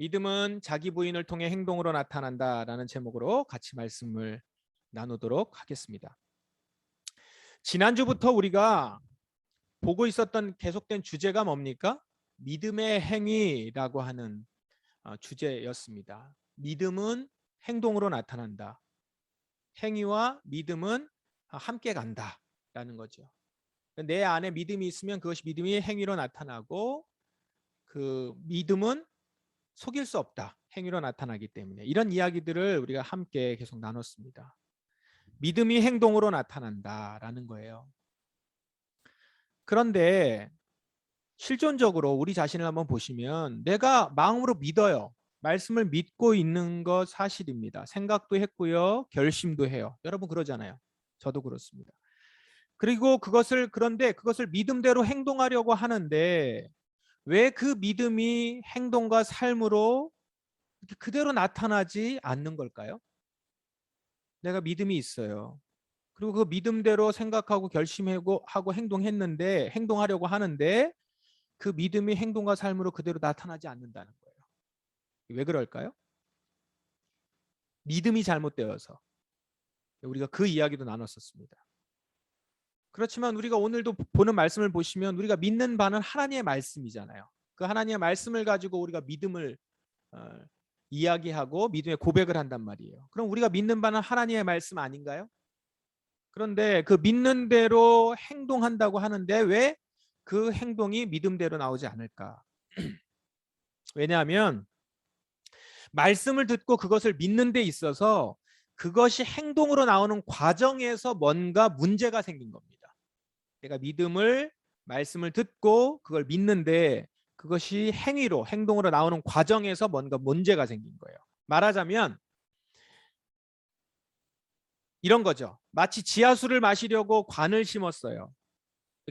믿음은 자기 부인을 통해 행동으로 나타난다라는 제목으로 같이 말씀을 나누도록 하겠습니다. 지난주부터 우리가 보고 있었던 계속된 주제가 뭡니까? 믿음의 행위라고 하는 주제였습니다. 믿음은 행동으로 나타난다. 행위와 믿음은 함께 간다라는 거죠. 내 안에 믿음이 있으면 그것이 믿음이 행위로 나타나고 그 믿음은 속일 수 없다. 행위로 나타나기 때문에 이런 이야기들을 우리가 함께 계속 나눴습니다. 믿음이 행동으로 나타난다라는 거예요. 그런데 실존적으로 우리 자신을 한번 보시면 내가 마음으로 믿어요. 말씀을 믿고 있는 것 사실입니다. 생각도 했고요. 결심도 해요. 여러분 그러잖아요. 저도 그렇습니다. 그리고 그런데 그것을 믿음대로 행동하려고 하는데 왜 그 믿음이 행동과 삶으로 그대로 나타나지 않는 걸까요? 내가 믿음이 있어요. 그리고 그 믿음대로 생각하고 결심하고 행동했는데 행동하려고 하는데 그 믿음이 행동과 삶으로 그대로 나타나지 않는다는 거예요. 왜 그럴까요? 믿음이 잘못되어서. 우리가 그 이야기도 나눴었습니다. 그렇지만 우리가 오늘도 보는 말씀을 보시면 우리가 믿는 바는 하나님의 말씀이잖아요. 그 하나님의 말씀을 가지고 우리가 믿음을 이야기하고 믿음의 고백을 한단 말이에요. 그럼 우리가 믿는 바는 하나님의 말씀 아닌가요? 그런데 그 믿는 대로 행동한다고 하는데 왜 그 행동이 믿음대로 나오지 않을까? 왜냐하면 말씀을 듣고 그것을 믿는 데 있어서 그것이 행동으로 나오는 과정에서 뭔가 문제가 생긴 겁니다. 내가 말씀을 듣고 그걸 믿는데 그것이 행동으로 나오는 과정에서 뭔가 문제가 생긴 거예요. 말하자면 이런 거죠. 마치 지하수를 마시려고 관을 심었어요.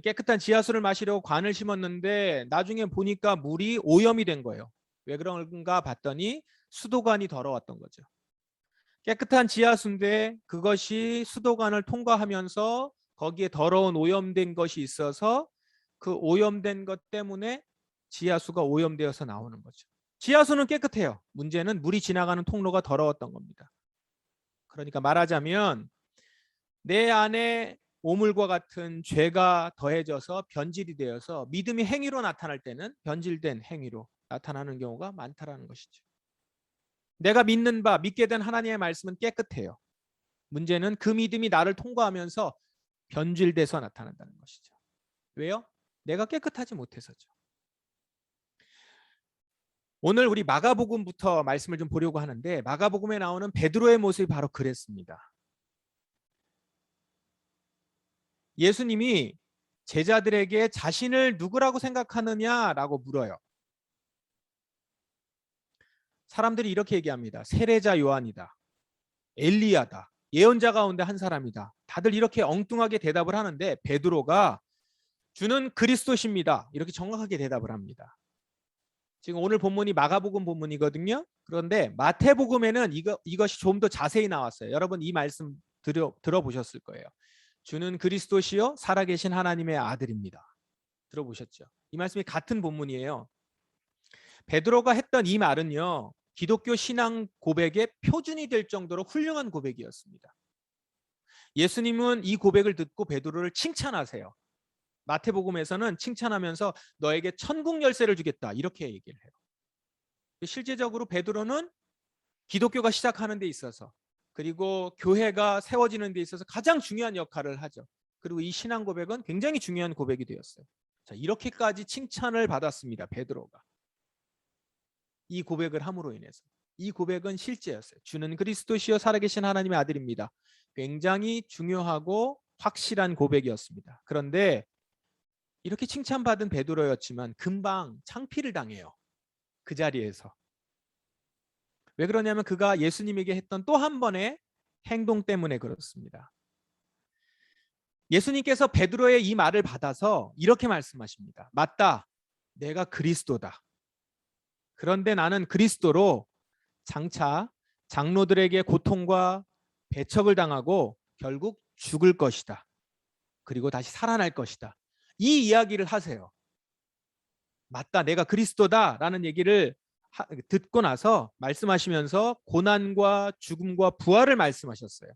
깨끗한 지하수를 마시려고 관을 심었는데 나중에 보니까 물이 오염이 된 거예요. 왜 그런가 봤더니 수도관이 더러웠던 거죠. 깨끗한 지하수인데 그것이 수도관을 통과하면서 거기에 더러운 오염된 것이 있어서 그 오염된 것 때문에 지하수가 오염되어서 나오는 거죠. 지하수는 깨끗해요. 문제는 물이 지나가는 통로가 더러웠던 겁니다. 그러니까 말하자면 내 안에 오물과 같은 죄가 더해져서 변질이 되어서 믿음이 행위로 나타날 때는 변질된 행위로 나타나는 경우가 많다라는 것이죠. 내가 믿게 된 하나님의 말씀은 깨끗해요. 문제는 그 믿음이 나를 통과하면서 변질돼서 나타난다는 것이죠. 왜요? 내가 깨끗하지 못해서죠. 오늘 우리 마가복음부터 말씀을 좀 보려고 하는데 마가복음에 나오는 베드로의 모습이 바로 그랬습니다. 예수님이 제자들에게 자신을 누구라고 생각하느냐라고 물어요. 사람들이 이렇게 얘기합니다. 세례자 요한이다. 엘리야다. 예언자 가운데 한 사람이다. 다들 이렇게 엉뚱하게 대답을 하는데 베드로가 주는 그리스도십니다. 이렇게 정확하게 대답을 합니다. 지금 오늘 본문이 마가복음 본문이거든요. 그런데 마태복음에는 이것이 좀 더 자세히 나왔어요. 여러분 이 말씀 들어보셨을 거예요. 주는 그리스도시요 살아계신 하나님의 아들입니다. 들어보셨죠? 이 말씀이 같은 본문이에요. 베드로가 했던 이 말은요. 기독교 신앙 고백의 표준이 될 정도로 훌륭한 고백이었습니다. 예수님은 이 고백을 듣고 베드로를 칭찬하세요. 마태복음에서는 칭찬하면서 너에게 천국 열쇠를 주겠다 이렇게 얘기를 해요. 실제적으로 베드로는 기독교가 시작하는 데 있어서 그리고 교회가 세워지는 데 있어서 가장 중요한 역할을 하죠. 그리고 이 신앙 고백은 굉장히 중요한 고백이 되었어요. 자, 이렇게까지 칭찬을 받았습니다. 베드로가. 이 고백을 함으로 인해서. 이 고백은 실제였어요. 주는 그리스도시요 살아계신 하나님의 아들입니다. 굉장히 중요하고 확실한 고백이었습니다. 그런데 이렇게 칭찬받은 베드로였지만 금방 창피를 당해요. 그 자리에서. 왜 그러냐면 그가 예수님에게 했던 또 한 번의 행동 때문에 그렇습니다. 예수님께서 베드로의 이 말을 받아서 이렇게 말씀하십니다. 맞다. 내가 그리스도다. 그런데 나는 그리스도로 장차 장로들에게 고통과 배척을 당하고 결국 죽을 것이다. 그리고 다시 살아날 것이다. 이 이야기를 하세요. 맞다. 내가 그리스도다. 라는 얘기를 듣고 나서 말씀하시면서 고난과 죽음과 부활을 말씀하셨어요.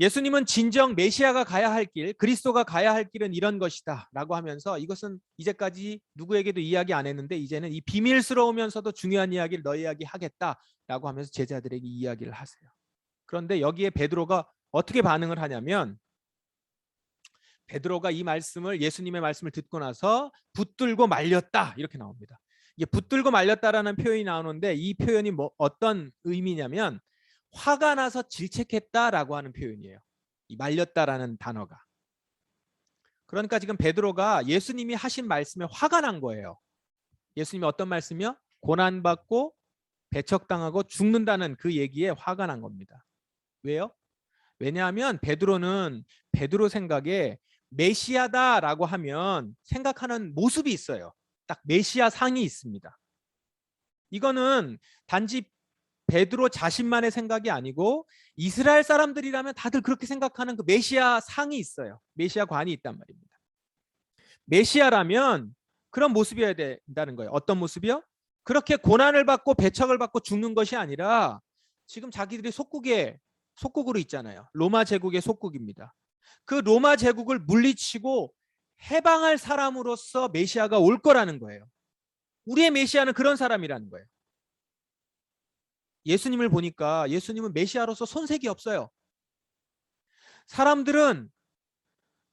예수님은 진정 메시아가 가야 할 길, 그리스도가 가야 할 길은 이런 것이다 라고 하면서 이것은 이제까지 누구에게도 이야기 안 했는데 이제는 이 비밀스러우면서도 중요한 이야기를 너희에게 하겠다라고 하면서 제자들에게 이야기를 하세요. 그런데 여기에 베드로가 어떻게 반응을 하냐면 베드로가 이 말씀을 예수님의 말씀을 듣고 나서 붙들고 말렸다 이렇게 나옵니다. 이게 붙들고 말렸다라는 표현이 나오는데 이 표현이 어떤 의미냐면 화가 나서 질책했다라고 하는 표현이에요. 이 말렸다라는 단어가. 그러니까 지금 베드로가 예수님이 하신 말씀에 화가 난 거예요. 예수님이 어떤 말씀이요? 고난받고 배척당하고 죽는다는 그 얘기에 화가 난 겁니다. 왜요? 왜냐하면 베드로는 베드로 생각에 메시아다라고 하면 생각하는 모습이 있어요. 딱 메시아 상이 있습니다. 이거는 단지 베드로 자신만의 생각이 아니고 이스라엘 사람들이라면 다들 그렇게 생각하는 그 메시아 상이 있어요. 메시아 관이 있단 말입니다. 메시아라면 그런 모습이어야 된다는 거예요. 어떤 모습이요? 그렇게 고난을 받고 배척을 받고 죽는 것이 아니라 지금 자기들이 속국으로 있잖아요. 로마 제국의 속국입니다. 그 로마 제국을 물리치고 해방할 사람으로서 메시아가 올 거라는 거예요. 우리의 메시아는 그런 사람이라는 거예요. 예수님을 보니까 예수님은 메시아로서 손색이 없어요. 사람들은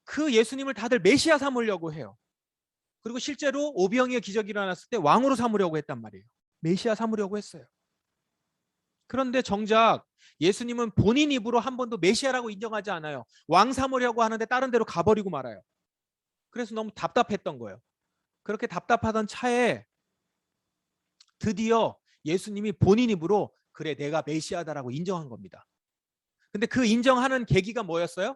그 예수님을 다들 메시아 삼으려고 해요. 그리고 실제로 오병이의 기적이 일어났을 때 왕으로 삼으려고 했단 말이에요. 메시아 삼으려고 했어요. 그런데 정작 예수님은 본인 입으로 한 번도 메시아라고 인정하지 않아요. 왕 삼으려고 하는데 다른 데로 가버리고 말아요. 그래서 너무 답답했던 거예요. 그렇게 답답하던 차에 드디어 예수님이 본인 입으로 그래 내가 메시아다라고 인정한 겁니다. 근데 그 인정하는 계기가 뭐였어요?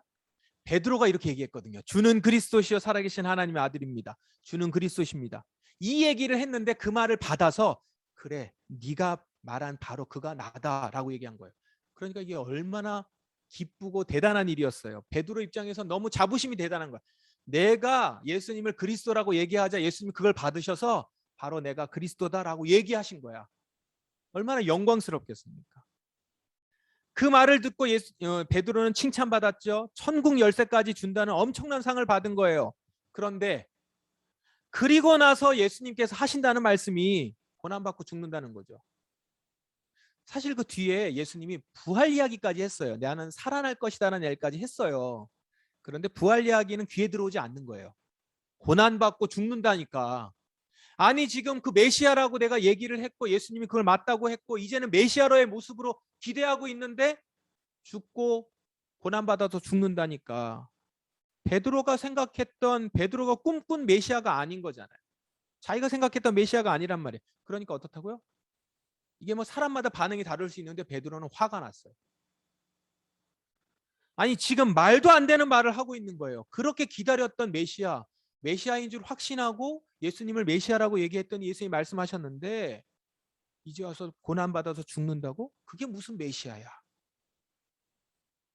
베드로가 이렇게 얘기했거든요. 주는 그리스도시요 살아계신 하나님의 아들입니다. 주는 그리스도십니다. 이 얘기를 했는데 그 말을 받아서 그래 네가 말한 바로 그가 나다라고 얘기한 거예요. 그러니까 이게 얼마나 기쁘고 대단한 일이었어요. 베드로 입장에서 너무 자부심이 대단한 거야. 내가 예수님을 그리스도라고 얘기하자 예수님이 그걸 받으셔서 바로 내가 그리스도다라고 얘기하신 거야. 얼마나 영광스럽겠습니까? 그 말을 듣고 베드로는 칭찬받았죠. 천국 열쇠까지 준다는 엄청난 상을 받은 거예요. 그런데 그리고 나서 예수님께서 하신다는 말씀이 고난받고 죽는다는 거죠. 사실 그 뒤에 예수님이 부활 이야기까지 했어요. 나는 살아날 것이다라는 얘기까지 했어요. 그런데 부활 이야기는 귀에 들어오지 않는 거예요. 고난받고 죽는다니까. 아니 지금 그 메시아라고 내가 얘기를 했고 예수님이 그걸 맞다고 했고 이제는 메시아로의 모습으로 기대하고 있는데 죽고 고난받아서 죽는다니까. 베드로가 꿈꾼 메시아가 아닌 거잖아요. 자기가 생각했던 메시아가 아니란 말이에요. 그러니까 어떻다고요? 이게 뭐 사람마다 반응이 다를 수 있는데 베드로는 화가 났어요. 아니 지금 말도 안 되는 말을 하고 있는 거예요. 그렇게 기다렸던 메시아인 줄 확신하고 예수님을 메시아라고 얘기했더니 예수님이 말씀하셨는데 이제 와서 고난받아서 죽는다고? 그게 무슨 메시아야?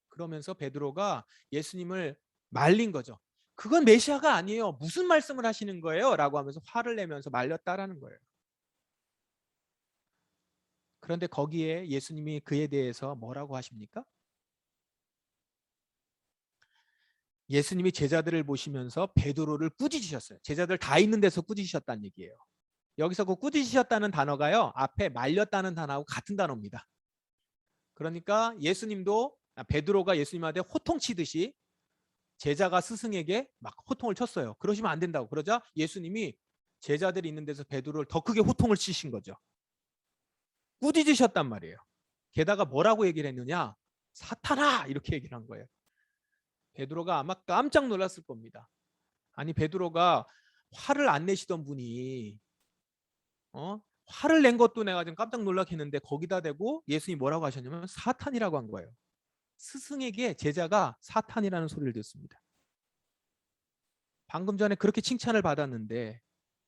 그러면서 베드로가 예수님을 말린 거죠. 그건 메시아가 아니에요. 무슨 말씀을 하시는 거예요? 라고 하면서 화를 내면서 말렸다라는 거예요. 그런데 거기에 예수님이 그에 대해서 뭐라고 하십니까? 예수님이 제자들을 보시면서 베드로를 꾸짖으셨어요. 제자들 다 있는 데서 꾸짖으셨다는 얘기예요. 여기서 그 꾸짖으셨다는 단어가요. 앞에 말렸다는 단어하고 같은 단어입니다. 그러니까 예수님도 베드로가 예수님한테 호통치듯이 제자가 스승에게 막 호통을 쳤어요. 그러시면 안 된다고. 그러자 예수님이 제자들이 있는 데서 베드로를 더 크게 호통을 치신 거죠. 꾸짖으셨단 말이에요. 게다가 뭐라고 얘기를 했느냐? 사탄아! 이렇게 얘기를 한 거예요. 베드로가 아마 깜짝 놀랐을 겁니다. 아니 베드로가 화를 안 내시던 분이 화를 낸 것도 내가 좀 깜짝 놀랐겠는데 거기다 대고 예수님이 뭐라고 하셨냐면 사탄이라고 한 거예요. 스승에게 제자가 사탄이라는 소리를 듣습니다. 방금 전에 그렇게 칭찬을 받았는데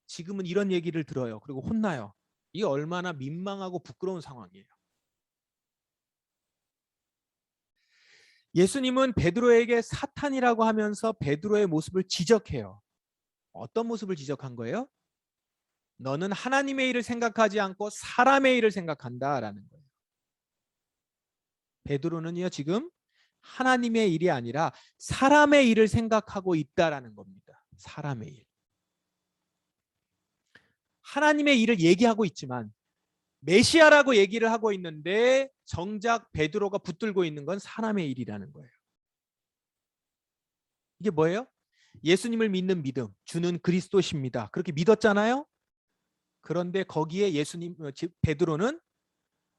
지금은 이런 얘기를 들어요. 그리고 혼나요. 이게 얼마나 민망하고 부끄러운 상황이에요. 예수님은 베드로에게 사탄이라고 하면서 베드로의 모습을 지적해요. 어떤 모습을 지적한 거예요? 너는 하나님의 일을 생각하지 않고 사람의 일을 생각한다라는 거예요. 베드로는요 지금 하나님의 일이 아니라 사람의 일을 생각하고 있다라는 겁니다. 사람의 일. 하나님의 일을 얘기하고 있지만 메시아라고 얘기를 하고 있는데 정작 베드로가 붙들고 있는 건 사람의 일이라는 거예요. 이게 뭐예요? 예수님을 믿는 믿음, 주는 그리스도십니다. 그렇게 믿었잖아요. 그런데 거기에 베드로는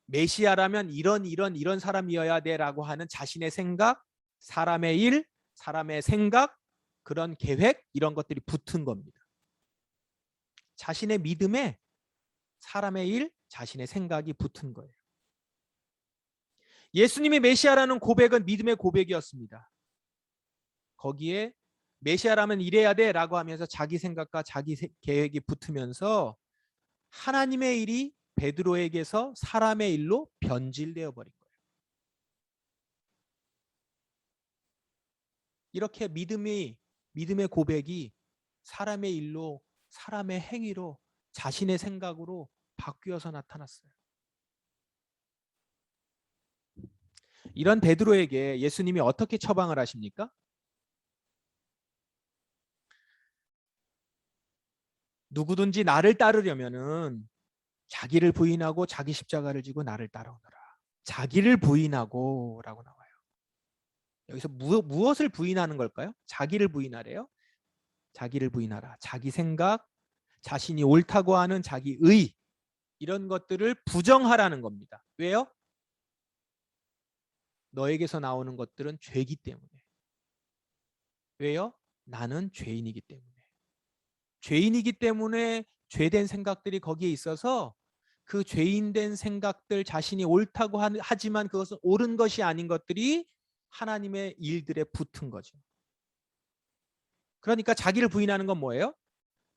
메시아라면 이런 사람이어야 돼라고 하는 자신의 생각, 사람의 일, 사람의 생각, 그런 계획 이런 것들이 붙은 겁니다. 자신의 믿음에 사람의 일, 자신의 생각이 붙은 거예요. 예수님이 메시아라는 고백은 믿음의 고백이었습니다. 거기에 메시아라면 이래야 돼라고 하면서 자기 생각과 자기 계획이 붙으면서 하나님의 일이 베드로에게서 사람의 일로 변질되어 버린 거예요. 이렇게 믿음의 고백이 사람의 일로, 사람의 행위로, 자신의 생각으로 바뀌어서 나타났어요. 이런 베드로에게 예수님이 어떻게 처방을 하십니까? 누구든지 나를 따르려면은 자기를 부인하고 자기 십자가를 지고 나를 따라오너라. 자기를 부인하고 라고 나와요. 여기서 무엇을 부인하는 걸까요? 자기를 부인하래요. 자기를 부인하라. 자기 생각, 자신이 옳다고 하는 자기 의, 이런 것들을 부정하라는 겁니다. 왜요? 너에게서 나오는 것들은 죄이기 때문에. 왜요? 나는 죄인이기 때문에. 죄인이기 때문에 죄된 생각들이 거기에 있어서 그 죄인된 생각들, 자신이 옳다고 하지만 그것은 옳은 것이 아닌 것들이 하나님의 일들에 붙은 거죠. 그러니까 자기를 부인하는 건 뭐예요?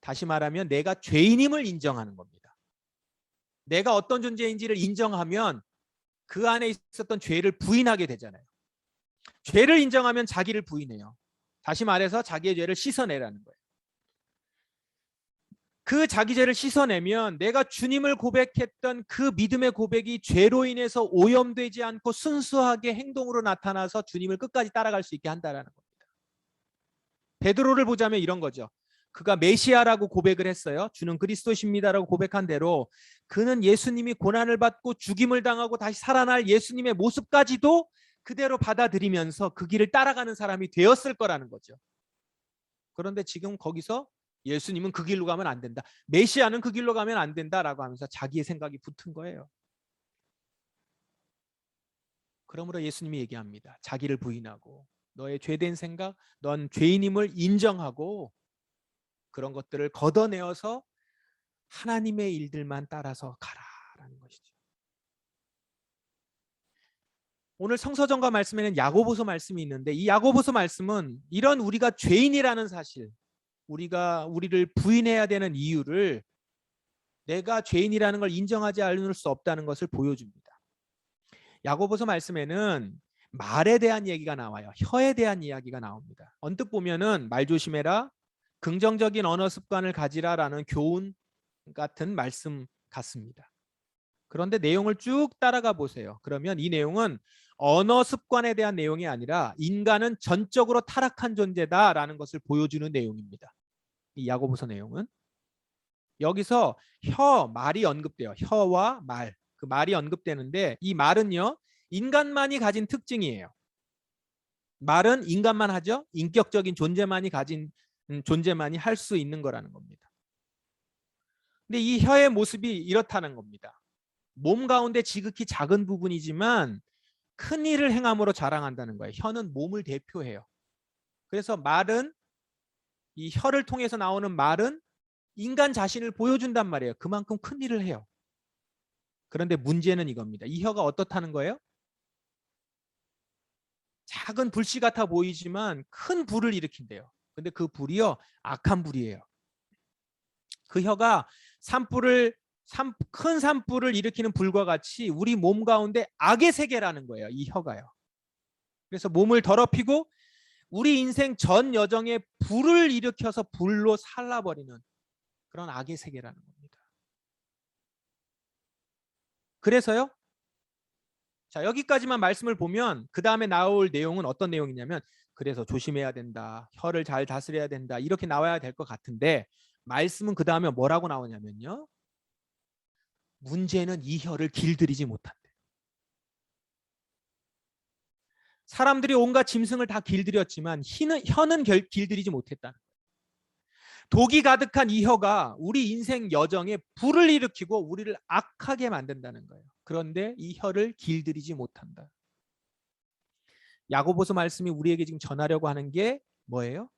다시 말하면 내가 죄인임을 인정하는 겁니다. 내가 어떤 존재인지를 인정하면 그 안에 있었던 죄를 부인하게 되잖아요. 죄를 인정하면 자기를 부인해요. 다시 말해서 자기의 죄를 씻어내라는 거예요. 그 자기 죄를 씻어내면 내가 주님을 고백했던 그 믿음의 고백이 죄로 인해서 오염되지 않고 순수하게 행동으로 나타나서 주님을 끝까지 따라갈 수 있게 한다는 겁니다. 베드로를 보자면 이런 거죠. 그가 메시아라고 고백을 했어요. 주는 그리스도십니다라고 고백한 대로 그는 예수님이 고난을 받고 죽임을 당하고 다시 살아날 예수님의 모습까지도 그대로 받아들이면서 그 길을 따라가는 사람이 되었을 거라는 거죠. 그런데 지금 거기서 예수님은 그 길로 가면 안 된다. 메시아는 그 길로 가면 안 된다라고 하면서 자기의 생각이 붙은 거예요. 그러므로 예수님이 얘기합니다. 자기를 부인하고 너의 죄된 생각, 넌 죄인임을 인정하고 그런 것들을 걷어내어서 하나님의 일들만 따라서 가라라는 것이죠. 오늘 성서전과 말씀에는 야고보서 말씀이 있는데 이 야고보서 말씀은 이런 우리가 죄인이라는 사실, 우리를 부인해야 되는 이유를 내가 죄인이라는 걸 인정하지 않을 수 없다는 것을 보여줍니다. 야고보서 말씀에는 말에 대한 얘기가 나와요. 혀에 대한 이야기가 나옵니다. 언뜻 보면은 말 조심해라, 긍정적인 언어 습관을 가지라라는 교훈 같은 말씀 같습니다. 그런데 내용을 쭉 따라가 보세요. 그러면 이 내용은 언어 습관에 대한 내용이 아니라 인간은 전적으로 타락한 존재다라는 것을 보여주는 내용입니다. 이 야고보서 내용은 여기서 말이 언급돼요. 혀와 말, 그 말이 언급되는데 이 말은요 인간만이 가진 특징이에요. 말은 인간만 하죠. 인격적인 존재만이 가진 존재만이 할 수 있는 거라는 겁니다. 근데 이 혀의 모습이 이렇다는 겁니다. 몸 가운데 지극히 작은 부분이지만 큰 일을 행함으로 자랑한다는 거예요. 혀는 몸을 대표해요. 그래서 말은 이 혀를 통해서 나오는 말은 인간 자신을 보여준단 말이에요. 그만큼 큰 일을 해요. 그런데 문제는 이겁니다. 이 혀가 어떻다는 거예요? 작은 불씨 같아 보이지만 큰 불을 일으킨대요. 근데 그 불이요 악한 불이에요. 그 혀가 큰 산불을 일으키는 불과 같이 우리 몸 가운데 악의 세계라는 거예요. 이 혀가요. 그래서 몸을 더럽히고 우리 인생 전 여정에 불을 일으켜서 불로 살라버리는 그런 악의 세계라는 겁니다. 그래서요. 자, 여기까지만 말씀을 보면 그 다음에 나올 내용은 어떤 내용이냐면 그래서 조심해야 된다. 혀를 잘 다스려야 된다. 이렇게 나와야 될 것 같은데 말씀은 그 다음에 뭐라고 나오냐면요. 문제는 이 혀를 길들이지 못한대. 사람들이 온갖 짐승을 다 길들였지만 혀는 길들이지 못했다는 거예요. 독이 가득한 이 혀가 우리 인생 여정에 불을 일으키고 우리를 악하게 만든다는 거예요. 그런데 이 혀를 길들이지 못한다. 야고보서 말씀이 우리에게 지금 전하려고 하는 게 뭐예요?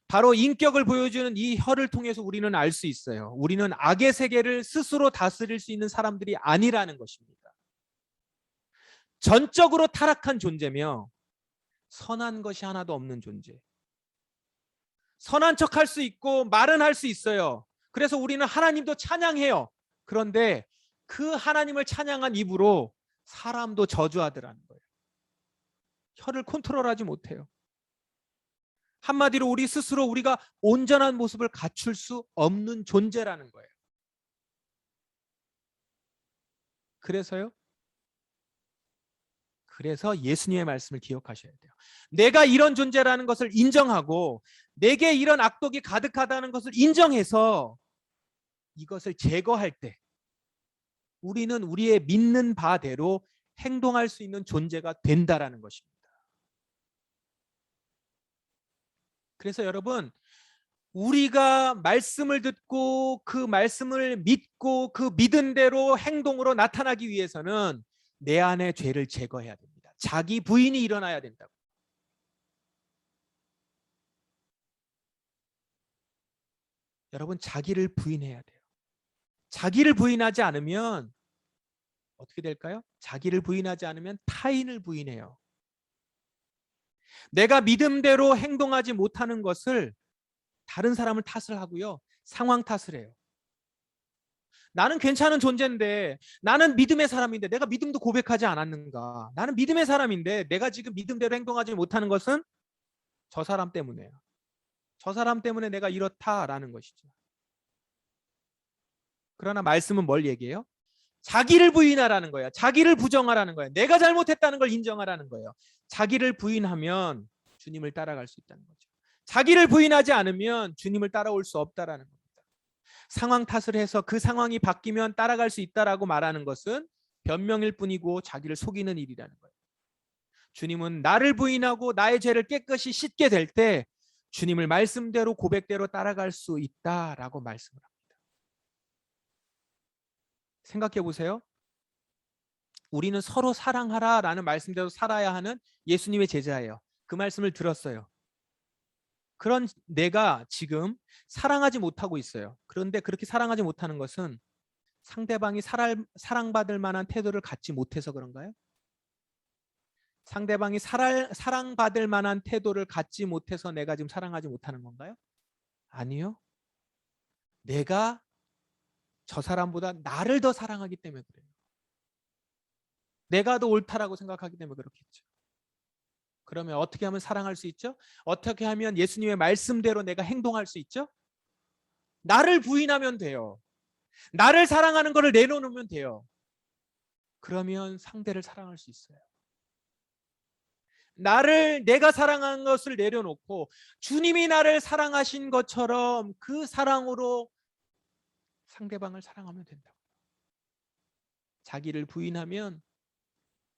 바로 인격을 보여주는 이 혀를 통해서 우리는 알 수 있어요. 우리는 악의 세계를 스스로 다스릴 수 있는 사람들이 아니라는 것입니다. 전적으로 타락한 존재며 선한 것이 하나도 없는 존재. 선한 척 할 수 있고 말은 할 수 있어요. 그래서 우리는 하나님도 찬양해요. 그런데 그 하나님을 찬양한 입으로 사람도 저주하더라는 거예요. 혀를 컨트롤하지 못해요. 한마디로 우리 스스로 우리가 온전한 모습을 갖출 수 없는 존재라는 거예요. 그래서 예수님의 말씀을 기억하셔야 돼요. 내가 이런 존재라는 것을 인정하고 내게 이런 악독이 가득하다는 것을 인정해서 이것을 제거할 때 우리는 우리의 믿는 바대로 행동할 수 있는 존재가 된다라는 것입니다. 그래서 여러분, 우리가 말씀을 듣고 그 말씀을 믿고 그 믿은 대로 행동으로 나타나기 위해서는 내 안의 죄를 제거해야 됩니다. 자기 부인이 일어나야 된다고. 여러분, 자기를 부인해야 돼요. 자기를 부인하지 않으면 어떻게 될까요? 자기를 부인하지 않으면 타인을 부인해요. 내가 믿음대로 행동하지 못하는 것을 다른 사람을 탓을 하고요. 상황 탓을 해요. 나는 괜찮은 존재인데, 나는 믿음의 사람인데 내가 믿음도 고백하지 않았는가? 나는 믿음의 사람인데 내가 지금 믿음대로 행동하지 못하는 것은 저 사람 때문에요. 저 사람 때문에 내가 이렇다라는 것이죠. 그러나 말씀은 뭘 얘기해요? 자기를 부인하라는 거예요. 자기를 부정하라는 거예요. 내가 잘못했다는 걸 인정하라는 거예요. 자기를 부인하면 주님을 따라갈 수 있다는 거죠. 자기를 부인하지 않으면 주님을 따라올 수 없다라는 겁니다. 상황 탓을 해서 그 상황이 바뀌면 따라갈 수 있다라고 말하는 것은 변명일 뿐이고 자기를 속이는 일이라는 거예요. 주님은 나를 부인하고 나의 죄를 깨끗이 씻게 될 때 주님을 말씀대로 고백대로 따라갈 수 있다라고 말씀을 합니다. 생각해 보세요. 우리는 서로 사랑하라라는 말씀대로 살아야 하는 예수님의 제자예요. 그 말씀을 들었어요. 그런 내가 지금 사랑하지 못하고 있어요. 그런데 그렇게 사랑하지 못하는 것은 상대방이 사랑받을 만한 태도를 갖지 못해서 그런가요? 상대방이 사랑받을 만한 태도를 갖지 못해서 내가 지금 사랑하지 못하는 건가요? 아니요. 내가 저 사람보다 나를 더 사랑하기 때문에 그래요. 내가 더 옳다라고 생각하기 때문에 그렇겠죠. 그러면 어떻게 하면 사랑할 수 있죠? 어떻게 하면 예수님의 말씀대로 내가 행동할 수 있죠? 나를 부인하면 돼요. 나를 사랑하는 것을 내려놓으면 돼요. 그러면 상대를 사랑할 수 있어요. 내가 사랑한 것을 내려놓고 주님이 나를 사랑하신 것처럼 그 사랑으로 상대방을 사랑하면 된다고. 자기를 부인하면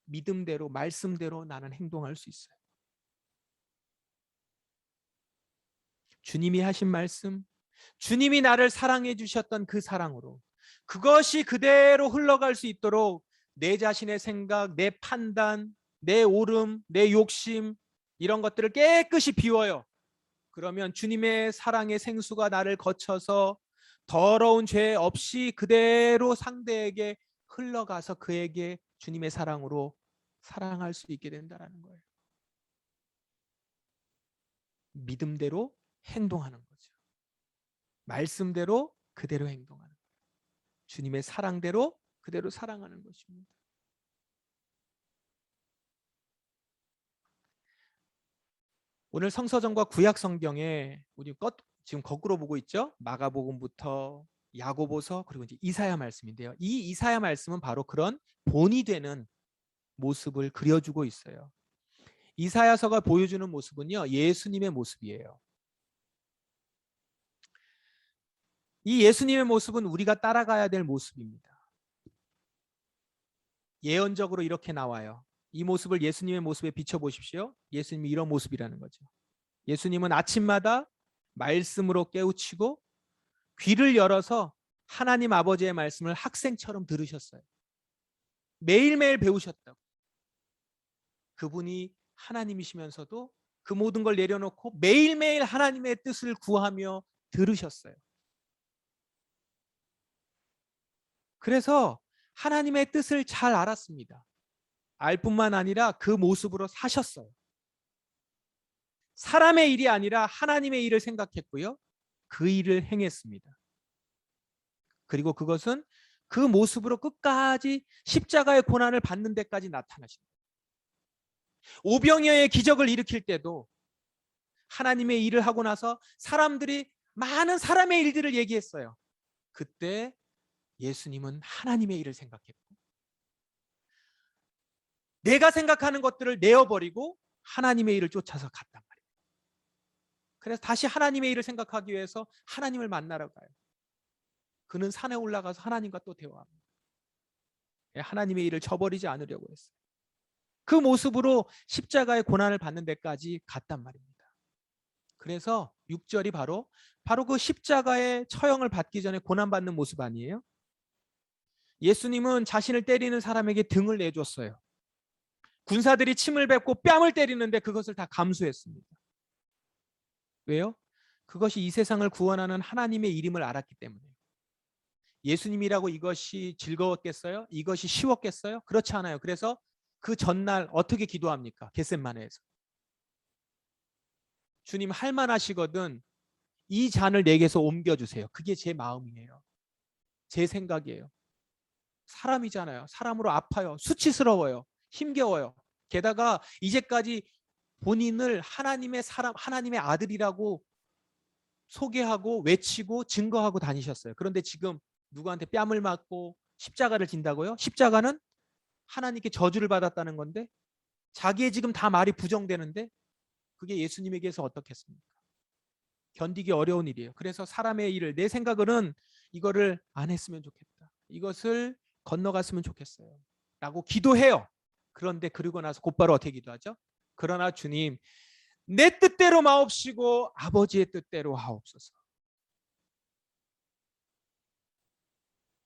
믿음대로 말씀대로 나는 행동할 수 있어요. 주님이 하신 말씀, 주님이 나를 사랑해 주셨던 그 사랑으로 그것이 그대로 흘러갈 수 있도록 내 자신의 생각, 내 판단, 내 오름, 내 욕심 이런 것들을 깨끗이 비워요. 그러면 주님의 사랑의 생수가 나를 거쳐서 더러운 죄 없이 그대로 상대에게 흘러가서 그에게 주님의 사랑으로 사랑할 수 있게 된다는 거예요. 믿음대로 행동하는 거죠. 말씀대로 그대로 행동하는 거예요. 주님의 사랑대로 그대로 사랑하는 것입니다. 오늘 성서전과 구약 성경에 우리 지금 거꾸로 보고 있죠. 마가복음부터 야고보서 그리고 이제 이사야 말씀인데요. 이 이사야 말씀은 바로 그런 본이 되는 모습을 그려주고 있어요. 이사야서가 보여주는 모습은요, 예수님의 모습이에요. 이 예수님의 모습은 우리가 따라가야 될 모습입니다. 예언적으로 이렇게 나와요. 이 모습을 예수님의 모습에 비춰보십시오. 예수님이 이런 모습이라는 거죠. 예수님은 아침마다 말씀으로 깨우치고 귀를 열어서 하나님 아버지의 말씀을 학생처럼 들으셨어요. 매일매일 배우셨다고. 그분이 하나님이시면서도 그 모든 걸 내려놓고 매일매일 하나님의 뜻을 구하며 들으셨어요. 그래서 하나님의 뜻을 잘 알았습니다. 알 뿐만 아니라 그 모습으로 사셨어요. 사람의 일이 아니라 하나님의 일을 생각했고요. 그 일을 행했습니다. 그리고 그것은 그 모습으로 끝까지 십자가의 고난을 받는 데까지 나타나십니다. 오병이어의 기적을 일으킬 때도 하나님의 일을 하고 나서 사람들이 많은 사람의 일들을 얘기했어요. 그때 예수님은 하나님의 일을 생각했고 내가 생각하는 것들을 내어버리고 하나님의 일을 쫓아서 갔단 말이에요. 그래서 다시 하나님의 일을 생각하기 위해서 하나님을 만나러 가요. 그는 산에 올라가서 하나님과 또 대화합니다. 하나님의 일을 저버리지 않으려고 했어요. 그 모습으로 십자가의 고난을 받는 데까지 갔단 말입니다. 그래서 6절이 바로 그 십자가의 처형을 받기 전에 고난받는 모습 아니에요? 예수님은 자신을 때리는 사람에게 등을 내줬어요. 군사들이 침을 뱉고 뺨을 때리는데 그것을 다 감수했습니다. 왜요? 그것이 이 세상을 구원하는 하나님의 이름을 알았기 때문에. 예수님이라고 이것이 즐거웠겠어요? 이것이 쉬웠겠어요? 그렇지 않아요. 그래서 그 전날 어떻게 기도합니까? 겟셋마네에서. 주님 할만하시거든 이 잔을 내게서 옮겨주세요. 그게 제 마음이에요. 제 생각이에요. 사람이잖아요. 사람으로 아파요. 수치스러워요. 힘겨워요. 게다가 이제까지 본인을 하나님의 사람, 하나님의 아들이라고 소개하고 외치고 증거하고 다니셨어요. 그런데 지금 누구한테 뺨을 맞고 십자가를 진다고요? 십자가는 하나님께 저주를 받았다는 건데 자기의 지금 다 말이 부정되는데 그게 예수님에게서 어떻겠습니까? 견디기 어려운 일이에요. 그래서 사람의 일을 내 생각으로는 이거를 안 했으면 좋겠다. 이것을 건너갔으면 좋겠어요. 라고 기도해요. 그런데 그러고 나서 곧바로 어떻게 기도하죠? 그러나 주님 내 뜻대로 마옵시고 아버지의 뜻대로 하옵소서.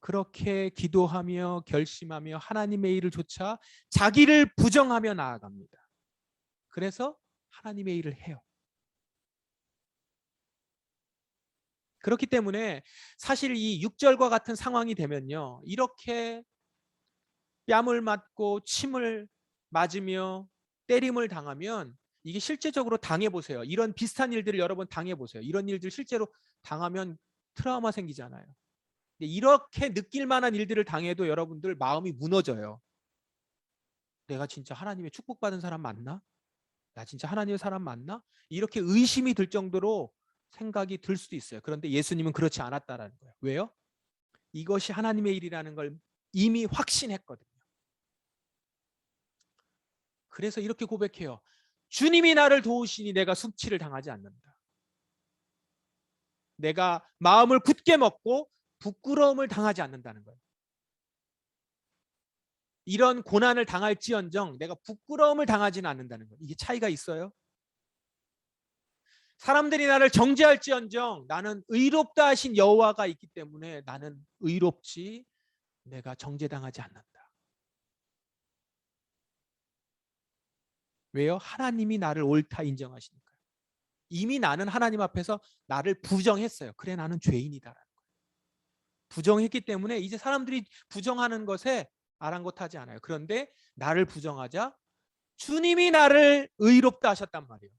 그렇게 기도하며 결심하며 하나님의 일을 조차 자기를 부정하며 나아갑니다. 그래서 하나님의 일을 해요. 그렇기 때문에 사실 이 6절과 같은 상황이 되면요. 이렇게 뺨을 맞고 침을 맞으며 때림을 당하면 이게 실제적으로 당해보세요. 이런 비슷한 일들을 여러 번 당해보세요. 이런 일들 실제로 당하면 트라우마 생기잖아요. 이렇게 느낄 만한 일들을 당해도 여러분들 마음이 무너져요. 내가 진짜 하나님의 축복받은 사람 맞나? 나 진짜 하나님의 사람 맞나? 이렇게 의심이 들 정도로 생각이 들 수도 있어요. 그런데 예수님은 그렇지 않았다라는 거예요. 왜요? 이것이 하나님의 일이라는 걸 이미 확신했거든요. 그래서 이렇게 고백해요. 주님이 나를 도우시니 내가 숙치를 당하지 않는다. 내가 마음을 굳게 먹고 부끄러움을 당하지 않는다는 거예요. 이런 고난을 당할지언정 내가 부끄러움을 당하지는 않는다는 거예요. 이게 차이가 있어요. 사람들이 나를 정죄할지언정 나는 의롭다 하신 여호와가 있기 때문에 나는 의롭지 내가 정죄당하지 않는다. 왜요? 하나님이 나를 옳다 인정하시니까요. 이미 나는 하나님 앞에서 나를 부정했어요. 그래 나는 죄인이다라는 거예요. 부정했기 때문에 이제 사람들이 부정하는 것에 아랑곳하지 않아요. 그런데 나를 부정하자 주님이 나를 의롭다 하셨단 말이에요.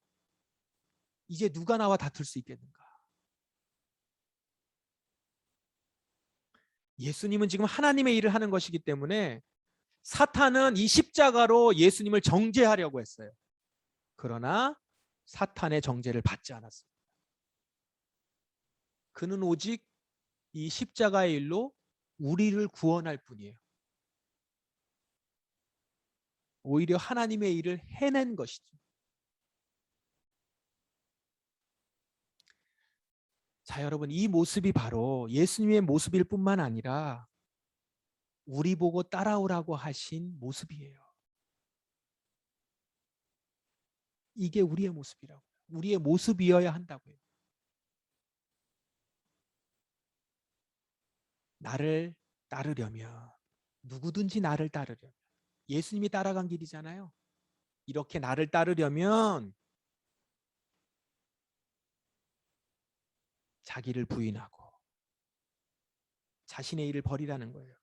이제 누가 나와 다툴 수 있겠는가? 예수님은 지금 하나님의 일을 하는 것이기 때문에 사탄은 이 십자가로 예수님을 정죄하려고 했어요. 그러나 사탄의 정죄를 받지 않았습니다. 그는 오직 이 십자가의 일로 우리를 구원할 뿐이에요. 오히려 하나님의 일을 해낸 것이죠. 자, 여러분, 이 모습이 바로 예수님의 모습일 뿐만 아니라 우리 보고 따라오라고 하신 모습이에요. 이게 우리의 모습이라고요. 우리의 모습이어야 한다고요. 나를 따르려면, 누구든지 나를 따르려면, 예수님이 따라간 길이잖아요. 이렇게 나를 따르려면 자기를 부인하고 자신의 일을 버리라는 거예요.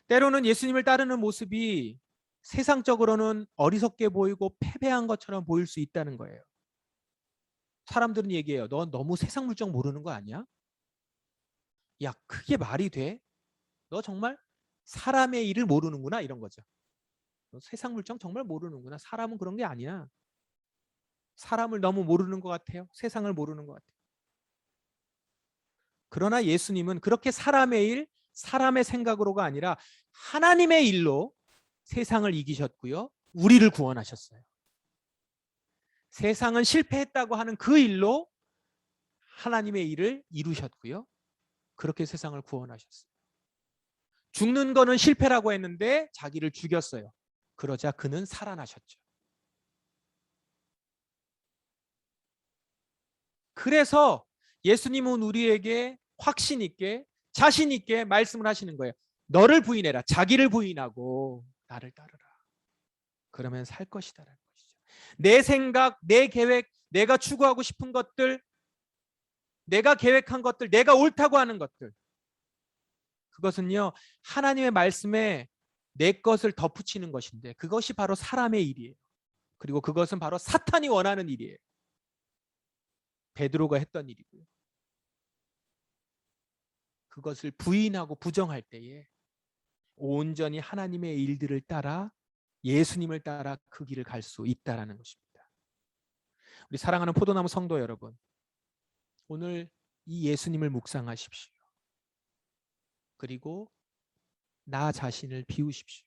때로는 예수님을 따르는 모습이 세상적으로는 어리석게 보이고 패배한 것처럼 보일 수 있다는 거예요. 사람들은 얘기해요. 너 너무 세상 물정 모르는 거 아니야? 야, 그게 말이 돼? 너 정말 사람의 일을 모르는구나, 이런 거죠. 너 세상 물정 정말 모르는구나. 사람은 그런 게 아니야. 사람을 너무 모르는 것 같아요. 세상을 모르는 것 같아요. 그러나 예수님은 그렇게 사람의 일, 사람의 생각으로가 아니라 하나님의 일로 세상을 이기셨고요. 우리를 구원하셨어요. 세상은 실패했다고 하는 그 일로 하나님의 일을 이루셨고요. 그렇게 세상을 구원하셨어요. 죽는 거는 실패라고 했는데 자기를 죽였어요. 그러자 그는 살아나셨죠. 그래서 예수님은 우리에게 확신 있게, 자신 있게 말씀을 하시는 거예요. 너를 부인해라. 자기를 부인하고 나를 따르라. 그러면 살 것이다라는 것이죠. 내 생각, 내 계획, 내가 추구하고 싶은 것들, 내가 계획한 것들, 내가 옳다고 하는 것들, 그것은요, 하나님의 말씀에 내 것을 덧붙이는 것인데 그것이 바로 사람의 일이에요. 그리고 그것은 바로 사탄이 원하는 일이에요. 베드로가 했던 일이고요. 그것을 부인하고 부정할 때에 온전히 하나님의 일들을 따라 예수님을 따라 그 길을 갈 수 있다라는 것입니다. 우리 사랑하는 포도나무 성도 여러분, 오늘 이 예수님을 묵상하십시오. 그리고 나 자신을 비우십시오.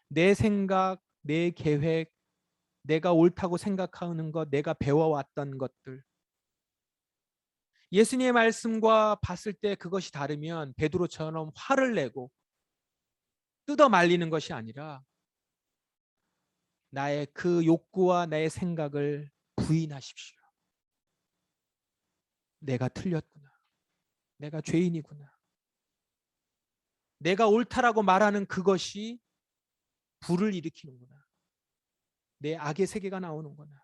내 생각, 내 계획, 내가 옳다고 생각하는 것, 내가 배워왔던 것들, 예수님의 말씀과 봤을 때 그것이 다르면 베드로처럼 화를 내고 뜯어 말리는 것이 아니라 나의 그 욕구와 나의 생각을 부인하십시오. 내가 틀렸구나. 내가 죄인이구나. 내가 옳다라고 말하는 그것이 불을 일으키는구나. 내 악의 세계가 나오는구나.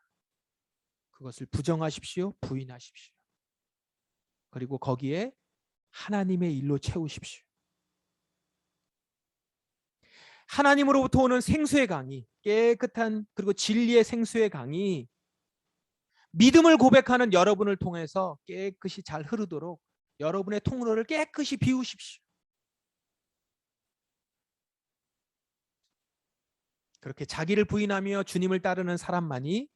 그것을 부정하십시오. 부인하십시오. 그리고 거기에 하나님의 일로 채우십시오. 하나님으로부터 오는 생수의 강이, 깨끗한 그리고 진리의 생수의 강이 믿음을 고백하는 여러분을 통해서 깨끗이 잘 흐르도록 여러분의 통로를 깨끗이 비우십시오. 그렇게 자기를 부인하며 주님을 따르는 사람만이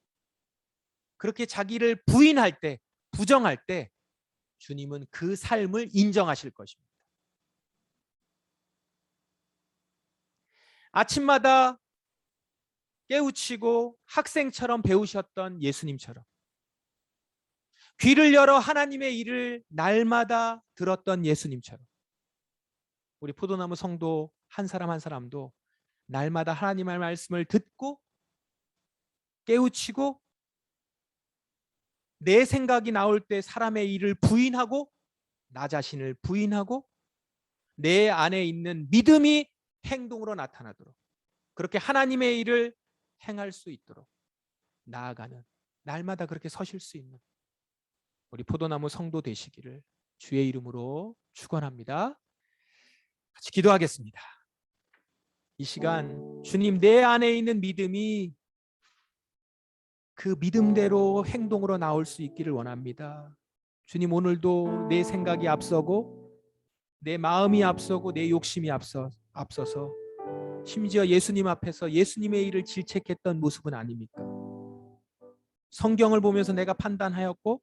그렇게 자기를 부인할 때, 부정할 때 주님은 그 삶을 인정하실 것입니다. 아침마다 깨우치고 학생처럼 배우셨던 예수님처럼 귀를 열어 하나님의 일을 날마다 들었던 예수님처럼 우리 포도나무 성도 한 사람 한 사람도 날마다 하나님의 말씀을 듣고 깨우치고 내 생각이 나올 때 사람의 일을 부인하고 나 자신을 부인하고 내 안에 있는 믿음이 행동으로 나타나도록 그렇게 하나님의 일을 행할 수 있도록 나아가는 날마다 그렇게 서실 수 있는 우리 포도나무 성도 되시기를 주의 이름으로 축원합니다. 같이 기도하겠습니다. 이 시간 주님 내 안에 있는 믿음이 그 믿음대로 행동으로 나올 수 있기를 원합니다. 주님 오늘도 내 생각이 앞서고 내 마음이 앞서고 내 욕심이 앞서서 심지어 예수님 앞에서 예수님의 일을 질책했던 모습은 아닙니까? 성경을 보면서 내가 판단하였고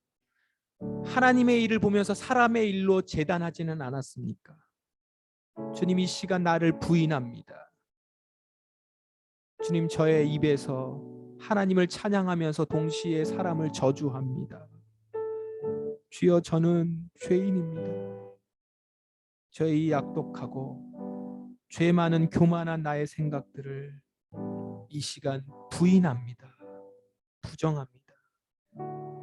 하나님의 일을 보면서 사람의 일로 재단하지는 않았습니까? 주님, 이 시간 나를 부인합니다. 주님, 저의 입에서 하나님을 찬양하면서 동시에 사람을 저주합니다. 주여, 저는 죄인입니다. 저의 이 악독하고 죄 많은 교만한 나의 생각들을 이 시간 부인합니다. 부정합니다.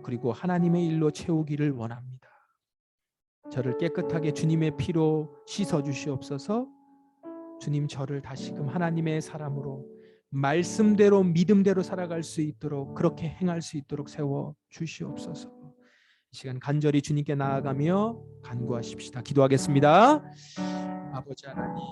그리고 하나님의 일로 채우기를 원합니다. 저를 깨끗하게 주님의 피로 씻어 주시옵소서. 주님, 저를 다시금 하나님의 사람으로 말씀대로 믿음대로 살아갈 수 있도록, 그렇게 행할 수 있도록 세워 주시옵소서. 이 시간 간절히 주님께 나아가며 간구하십시다. 기도하겠습니다. 아버지 하나님,